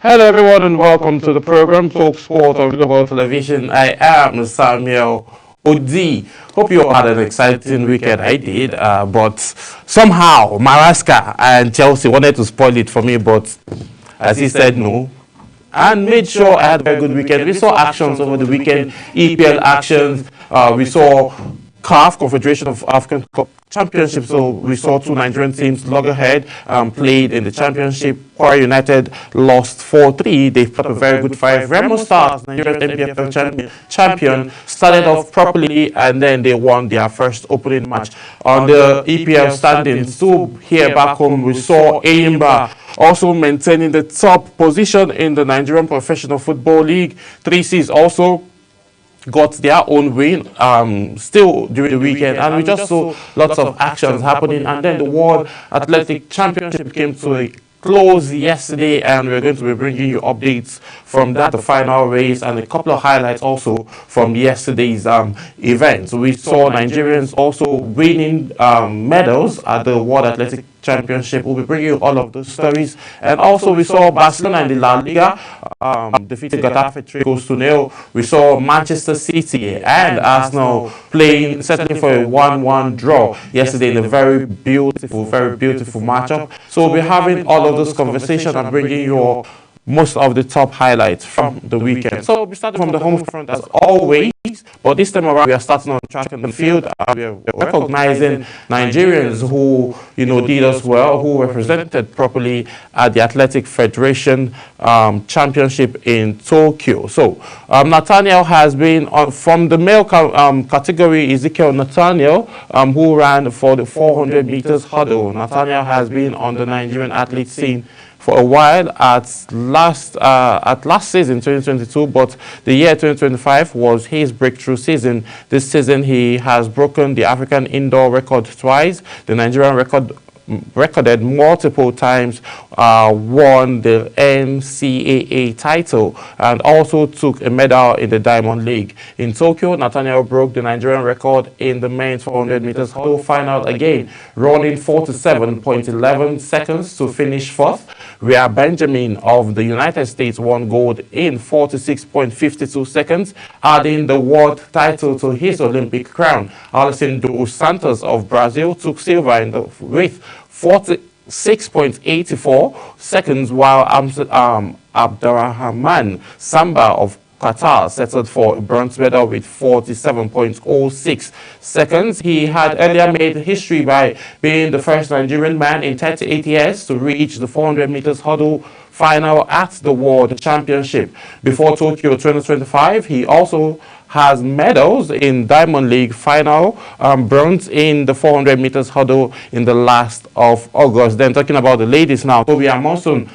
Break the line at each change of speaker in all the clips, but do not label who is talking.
Hello, everyone, and welcome to the program Talk Sport on Global Television. I am Samuel Odi. Hope you all had an exciting weekend. I did, but somehow Maraska and Chelsea wanted to spoil it for me, but as he said no, and made sure I had a very good weekend. We saw actions over the weekend, EPL actions. We saw CAF, Confederation of African Championship. So we saw two Nigerian teams, Loggerhead, played in the championship. Kwara United lost 4-3. They put a very good fight. Remo Stars, Nigerian NPFL champion, started off properly and then they won their first opening match. On the EPL standings, so here back home, we saw Eyimba also maintaining the top position in the Nigerian Professional Football League. 3Cs also got their own win still during the weekend, and we just saw lots of actions happening. And then the World Athletic Championship came to a close yesterday, and we're going to be bringing you updates from that, the final race, and a couple of highlights also from yesterday's event. We saw Nigerians also winning medals at the World Athletic Championship. We'll be bringing you all of those stories. And also we saw Barcelona in the La Liga defeated Getafe 3 goals to nil. We saw Manchester City and Arsenal playing, settling for a 1-1 draw yesterday in a very beautiful matchup. So we'll be having all of those conversations and bringing you most of the top highlights from the weekend. So we started from the home front as always, but this time around we are starting on track and the field. We are recognizing Nigerians who did us well, who represented properly at the Athletic Federation Championship in Tokyo. So Nathaniel has been on from the male category. Ezekiel Nathaniel, who ran for the 400 meters hurdle. Nathaniel has been on the Nigerian athlete scene for a while at last season 2022, but the year 2025 was his breakthrough season. This season he has broken the African indoor record twice, the Nigerian recorded multiple times, won the NCAA title, and also took a medal in the Diamond League. In Tokyo, Nathaniel broke the Nigerian record in the men's 400 meters hurdle final again, running 47.11 seconds to finish fourth. Rhea Benjamin of the United States won gold in 46.52 seconds, adding the world title to his Olympic crown. Alison dos Santos of Brazil took silver with 46.84 seconds, while Abdurrahman Samba of Qatar settled for a bronze medal with 47.06 seconds. He had earlier made history by being the first Nigerian man in 38 years to reach the 400 meters hurdle final at the World Championship. Before Tokyo 2025, he also has medals in Diamond League final, bronze in the 400 meters hurdle in the last of August. Then talking about the ladies now, Tobi Amosun,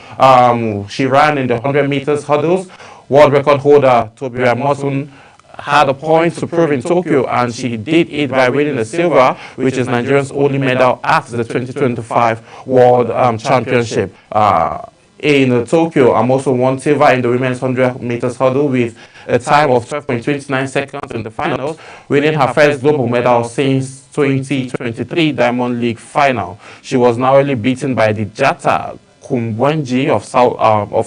she ran in the 100 meters hurdles. World record holder Tobi Amosun had a point to prove in Tokyo, and she did it by winning the silver, which is Nigeria's only medal at the 2025 World Championship. In Tokyo, Amosun won silver in the women's 100 meters hurdle with a time of 12.29 seconds in the finals, winning her first global medal since 2023 Diamond League final. She was narrowly beaten by the Jata Kumbwenji of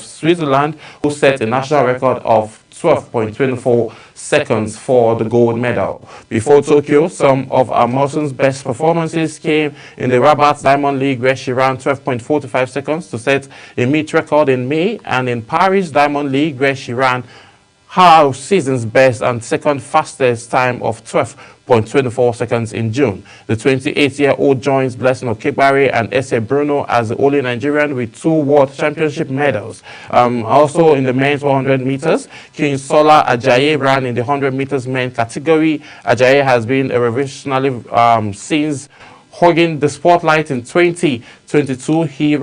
Switzerland, who set a national record of 12.24 seconds for the gold medal. Before Tokyo, some of Amosun's best performances came in the Rabat Diamond League, where she ran 12.45 seconds to set a meet record in May, and in Paris Diamond League, where she ran her season's best and second fastest time of 12.24 seconds in June. The 28-year-old joins Blessing Okebare and Ese Bruno as the only Nigerian with 2 World Championship medals. Also in the men's 100 meters, King Sola Ajayi ran in the 100 meters men category. Ajayi has been a revolutionary since hogging the spotlight in 2022. He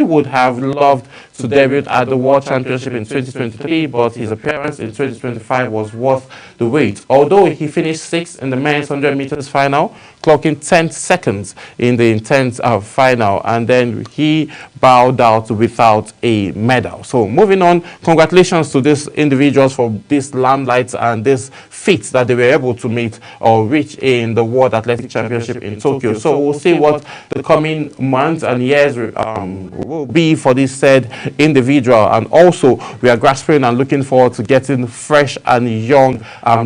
would have loved to debut at the World Championship in 2023, but his appearance in 2025 was worth the wait. Although he finished 6th in the men's 100 meters final, clocking 10 seconds in the intense final, and then he bowed out without a medal. So moving on, congratulations to these individuals for this limelight and this feat that they were able to meet or reach in the World Athletic Championship in Tokyo. So we'll see what the coming months months and years will be for this said individual. And also, we are grasping and looking forward to getting fresh and young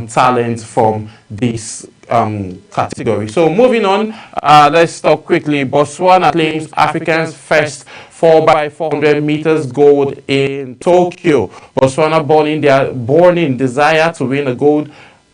talent from this category. So moving on, let's talk quickly. Botswana claims Africa's first 4x400 meters gold in Tokyo. Botswana born in desire to win a gold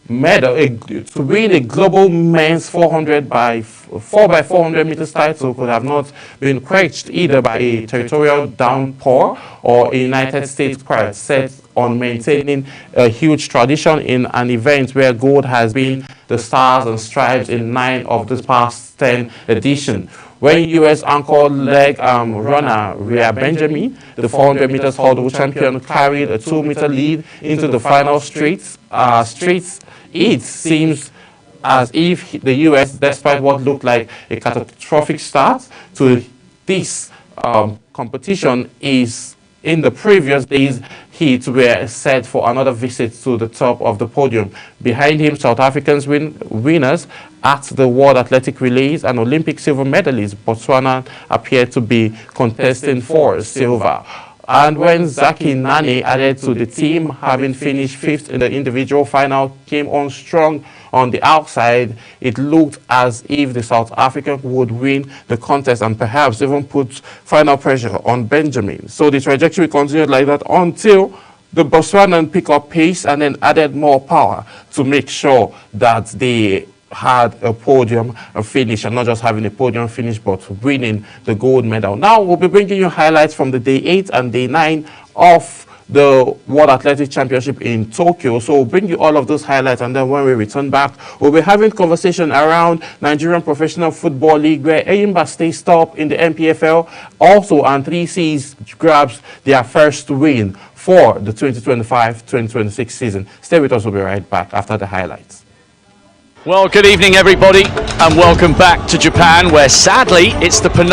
medal, to win a global men's 4x400 meters title could have not been quenched either by a territorial downpour or a United States pride set on maintaining a huge tradition in an event where gold has been the stars and stripes in 9 of the past 10 editions. When U.S. anchor leg runner Rhea Benjamin, the 400 meters hurdle champion, carried a 2-meter lead into the final straight, it seems as if the U.S., despite what looked like a catastrophic start to this competition, is in the previous days heats were set for another visit to the top of the podium. Behind him, South Africans winners at the World Athletic Relays and Olympic silver medalists, Botswana appeared to be contesting for silver. And when Zaki Nane added to the team, having finished 5th in the individual final, came on strong on the outside, it looked as if the South African would win the contest and perhaps even put final pressure on Benjamin. So the trajectory continued like that until the Botswanan picked up pace and then added more power to make sure that they had a podium finish, and not just having a podium finish, but winning the gold medal. Now we'll be bringing you highlights from the day 8 and day 9 of the World Athletic Championship in Tokyo. So we'll bring you all of those highlights, and then when we return back, we'll be having conversation around Nigerian Professional Football League, where Enyimba stays top in the NPFL also, and 3Cs grabs their first win for the 2025-2026 season. Stay with us, we'll be right back after the highlights.
Well, good evening everybody, and welcome back to Japan, where sadly it's the penultimate